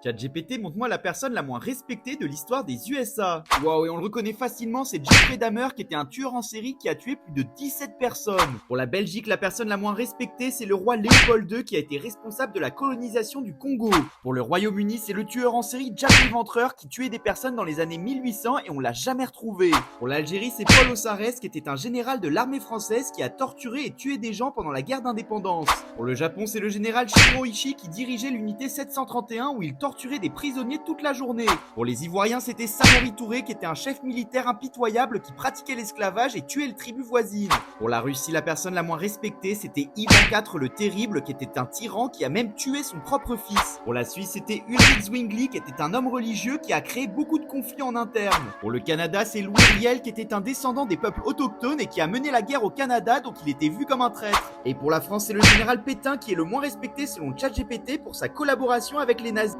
ChatGPT, montre-moi la personne la moins respectée de l'histoire des USA. Waouh, et on le reconnaît facilement, c'est Jeffrey Dahmer qui était un tueur en série qui a tué plus de 17 personnes. Pour la Belgique, la personne la moins respectée, c'est le roi Léopold II qui a été responsable de la colonisation du Congo. Pour le Royaume-Uni, c'est le tueur en série Jack l'Éventreur qui tuait des personnes dans les années 1800 et on l'a jamais retrouvé. Pour l'Algérie, c'est Paul Ossarès qui était un général de l'armée française qui a torturé et tué des gens pendant la guerre d'indépendance. Pour le Japon, c'est le général Shiroishi qui dirigeait l'unité 731 où il torturait des prisonniers toute la journée. Pour les Ivoiriens, c'était Samori Touré qui était un chef militaire impitoyable qui pratiquait l'esclavage et tuait les tribus voisines. Pour la Russie, la personne la moins respectée, c'était Ivan IV le Terrible qui était un tyran qui a même tué son propre fils. Pour la Suisse, c'était Ulrich Zwingli qui était un homme religieux qui a créé beaucoup de conflits en interne. Pour le Canada, c'est Louis Riel qui était un descendant des peuples autochtones et qui a mené la guerre au Canada, donc il était vu comme un traître. Et pour la France, c'est le général Pétain qui est le moins respecté selon ChatGPT pour sa collaboration avec les nazis.